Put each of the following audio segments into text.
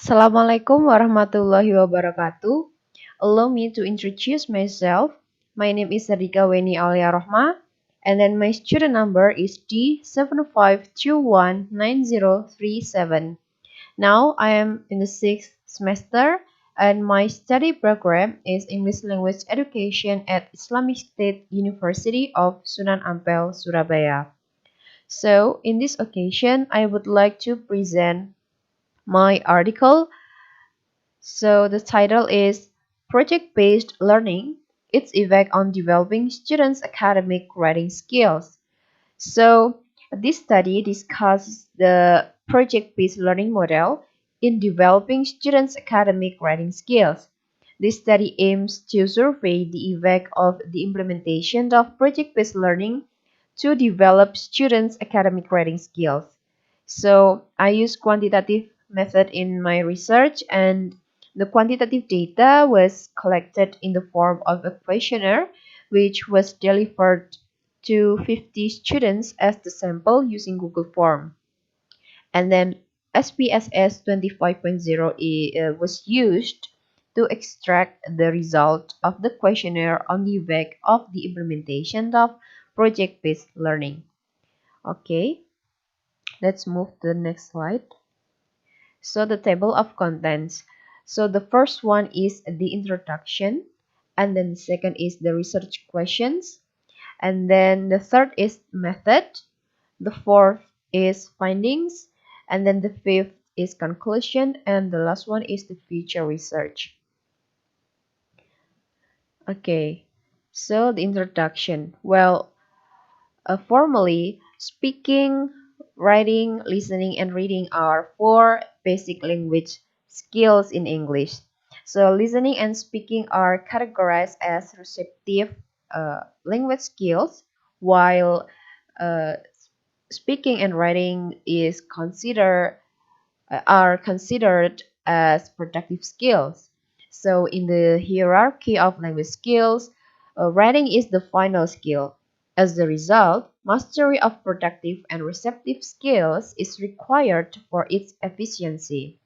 Assalamualaikum warahmatullahi wabarakatuh. Allow me to introduce myself. My name is Hardikaweni Aulia Rohma, and then my student number is D75219037. Now I am in the sixth semester, and my study program is English Language Education at Islamic State University of Sunan Ampel, Surabaya. So, in this occasion, I would like to present my article. So the title is Project-Based Learning, Its Effect on Developing Students' Academic Writing Skills. So this study discusses the project-based learning model in developing students' academic writing skills. This study aims to survey the effect of the implementation of project-based learning to develop students' academic writing skills. So I use quantitative method in my research, and the quantitative data was collected in the form of a questionnaire which was delivered to 50 students as the sample using Google Form. And then SPSS 25.0 was used to extract the result of the questionnaire on the effect of the implementation of project-based learning. Okay, let's move to the next slide. So the table of contents. So the first one is the introduction, and then the second is the research questions, and then the third is method, the fourth is findings, and then the fifth is conclusion, and the last one is the future research. Okay, so the introduction. Well, formally, speaking, writing, listening, and reading are four basic language skills in English. So, listening and speaking are categorized as receptive language skills, while uh, speaking and writing are considered as productive skills. So in the hierarchy of language skills, writing is the final skill. As a result, mastery of productive and receptive skills is required for its efficiency.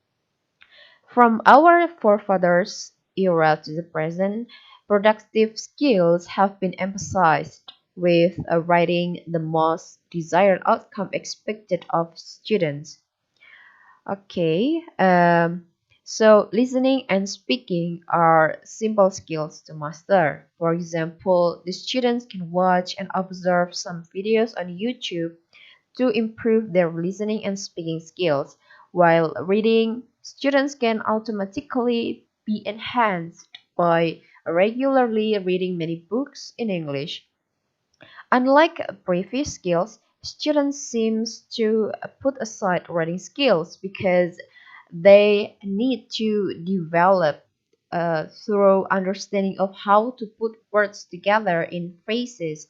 From our forefathers' era to the present, productive skills have been emphasized, with writing the most desired outcome expected of students. Okay, so listening and speaking are simple skills to master. For example, the students can watch and observe some videos on YouTube to improve their listening and speaking skills, while reading, students can automatically be enhanced by regularly reading many books in English. Unlike previous skills, students seem to put aside writing skills because they need to develop through understanding of how to put words together in phrases,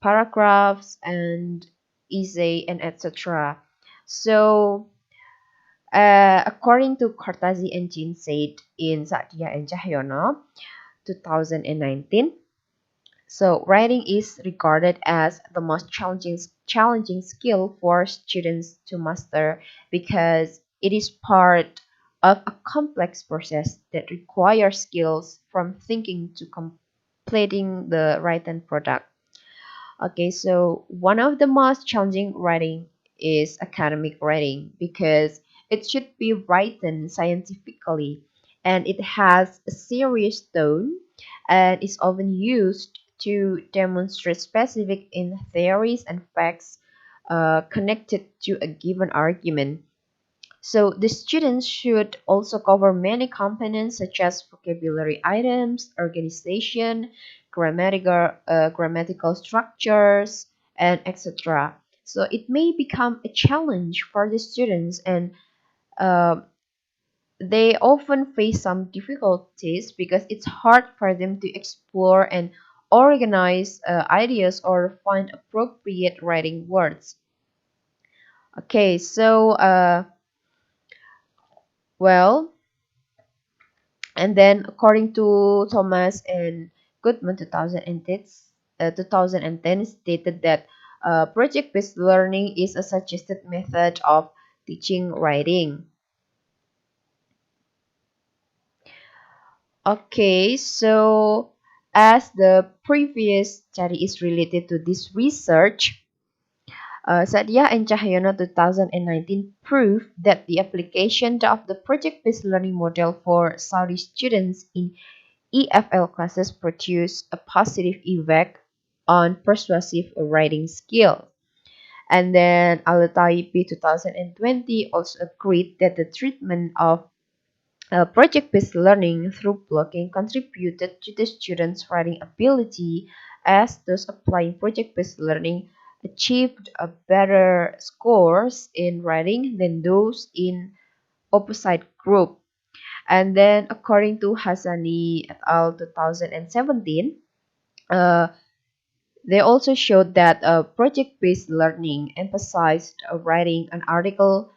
paragraphs, and essay, and etc. So, according to Kartazi and Jean said in Satya and Cahyono 2019, so writing is regarded as the most challenging skill for students to master because it is part of a complex process that requires skills from thinking to completing the written product. Okay, so one of the most challenging writing is academic writing because it should be written scientifically, and it has a serious tone and is often used to demonstrate specific in theories and facts connected to a given argument. So the students should also cover many components such as vocabulary items, organization, grammatical structures, and etc. So it may become a challenge for the students, and uh, they often face some difficulties because it's hard for them to explore and organize ideas or find appropriate writing words. Okay, so well, and then, according to Thomas and Goodman 2010 stated that project-based learning is a suggested method of teaching writing. Okay, so as the previous study is related to this research, Sadia and Cahyono 2019 proved that the application of the project-based learning model for Saudi students in EFL classes produced a positive effect on persuasive writing skills. And then Al-Taibi 2020 also agreed that the treatment of project-based learning through blogging contributed to the students' writing ability, as those applying project-based learning achieved a better scores in writing than those in opposite group. And then according to Hassani et al. 2017, uh, they also showed that project-based learning emphasized writing an article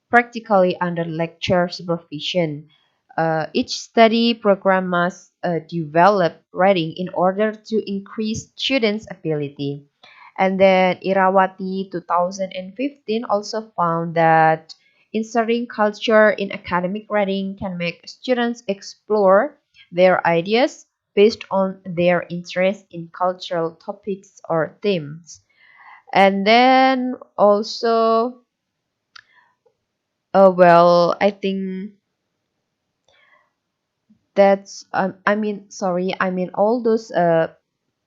practically under lecture supervision. Each study program must develop writing in order to increase students' ability. And then Irawati 2015 also found that inserting culture in academic writing can make students explore their ideas based on their interest in cultural topics or themes. And then also, I think I mean all those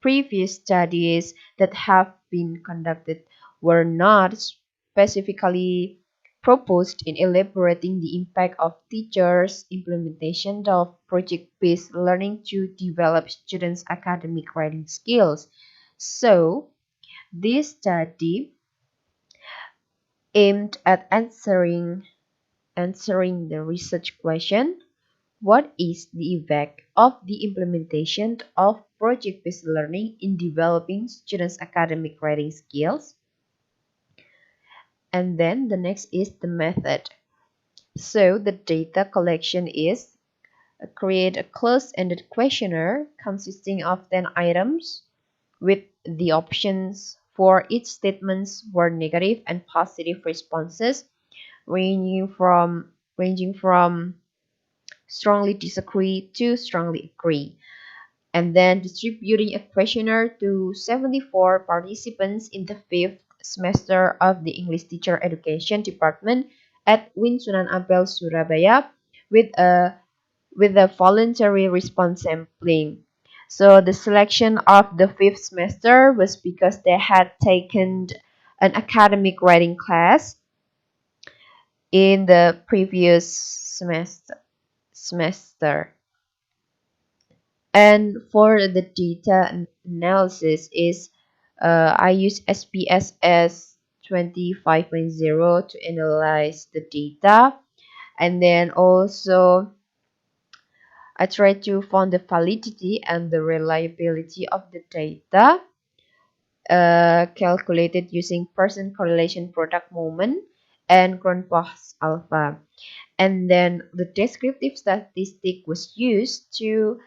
previous studies that have been conducted were not specifically proposed in elaborating the impact of teachers' implementation of project-based learning to develop students' academic writing skills. So, this study aimed at answering the research question: what is the effect of the implementation of project-based learning in developing students' academic writing skills? And then the next is the method. So the data collection is create a closed-ended questionnaire consisting of 10 items with the options for each statements were negative and positive responses ranging from strongly disagree to strongly agree, and then distributing a questionnaire to 74 participants in the fifth semester of the English Teacher Education Department at Win Sunan Ampel, Surabaya, with a voluntary response sampling. So the selection of the fifth semester was because they had taken an academic writing class in the previous semester. And for the data analysis is I use SPSS 25.0 to analyze the data, and then also I try to find the validity and the reliability of the data calculated using person correlation product moment and Cronbach's alpha. And then the descriptive statistic was used to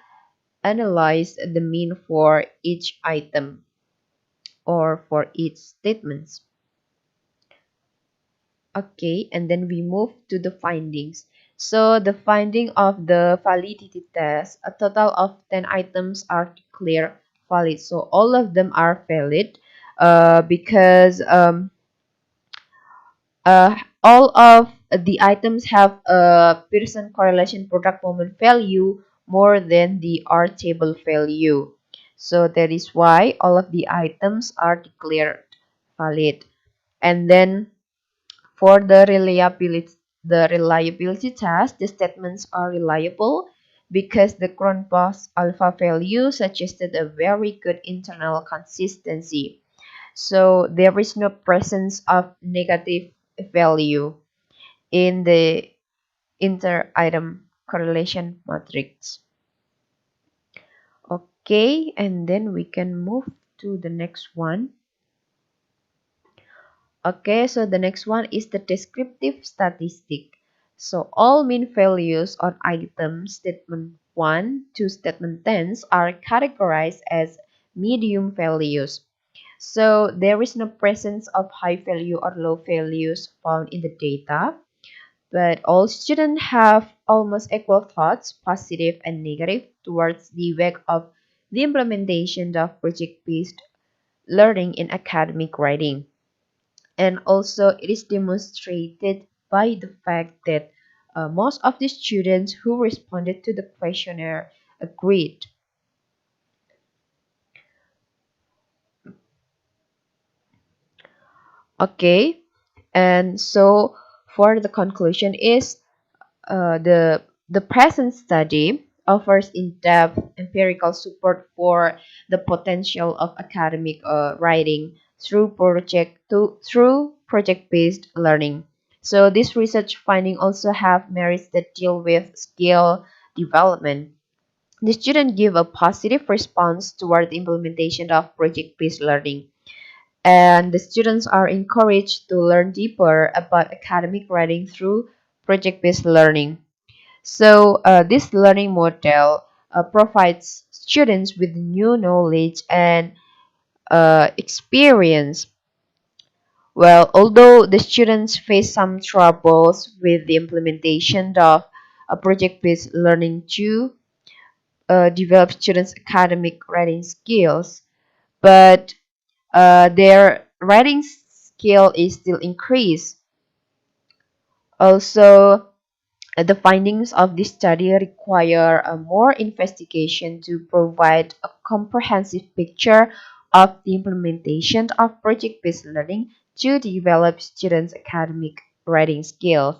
analyze the mean for each item or for each statements. Okay, and then we move to the findings. So the finding of the validity test, a total of 10 items are declared valid. So all of them are valid because all of the items have a Pearson correlation product moment value more than the R table value. So that is why all of the items are declared valid. And then for the reliability test, the statements are reliable because the Cronbach's alpha value suggested a very good internal consistency. So there is no presence of negative value in the inter-item correlation matrix. Okay, and then we can move to the next one. Okay, so the next one is the descriptive statistic. So all mean values on item statement 1 to statement 10 are categorized as medium values. So there is no presence of high value or low values found in the data. but all students have almost equal thoughts, positive and negative, towards the way of the implementation of project-based learning in academic writing. And also, it is demonstrated by the fact that most of the students who responded to the questionnaire agreed. Okay, and so for the conclusion is the present study offers in-depth empirical support for the potential of academic writing through project-based learning. So this research finding also have merits that deal with skill development. The student give a positive response toward the implementation of project-based learning, and the students are encouraged to learn deeper about academic writing through project-based learning. So, this learning model provides students with new knowledge and experience. Well, although the students face some troubles with the implementation of project-based learning to develop students' academic writing skills, but their writing skill is still increased. Also, the findings of this study require a more investigation to provide a comprehensive picture of the implementation of project-based learning to develop students' academic writing skills.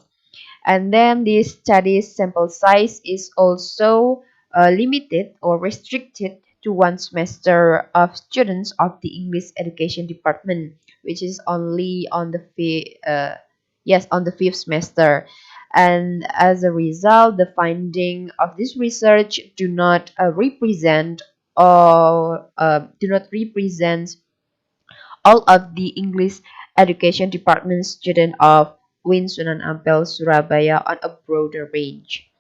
And then this study's sample size is also limited or restricted to one semester of students of the English Education Department, which is only on the fifth semester. And as a result, the finding of this research do not represent all of the English Education Department students of Win Sunan Ampel, Surabaya on a broader range.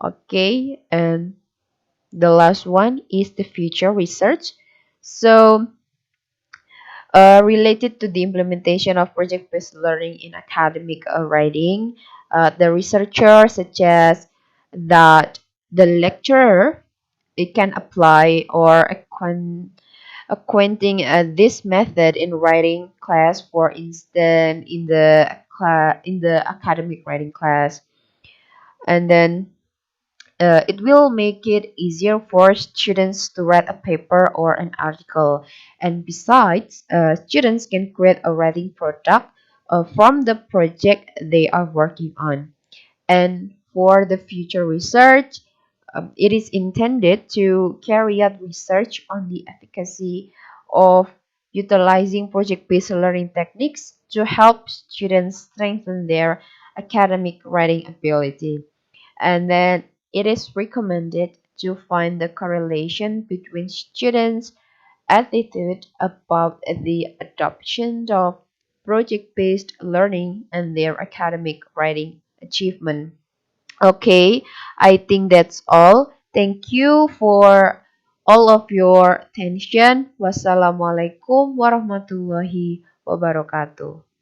Okay, and the last one is the future research. So, related to the implementation of project-based learning in academic writing, the researcher suggests that the lecturer it can apply or acquainting this method in writing class, for instance in the academic writing class, and then it will make it easier for students to write a paper or an article. And besides, students can create a writing product from the project they are working on. And for the future research, it is intended to carry out research on the efficacy of utilizing project-based learning techniques to help students strengthen their academic writing ability. And then it is recommended to find the correlation between students' attitude about the adoption of project-based learning and their academic writing achievement. Okay, I think that's all. Thank you for all of your attention. Wassalamualaikum warahmatullahi wabarakatuh.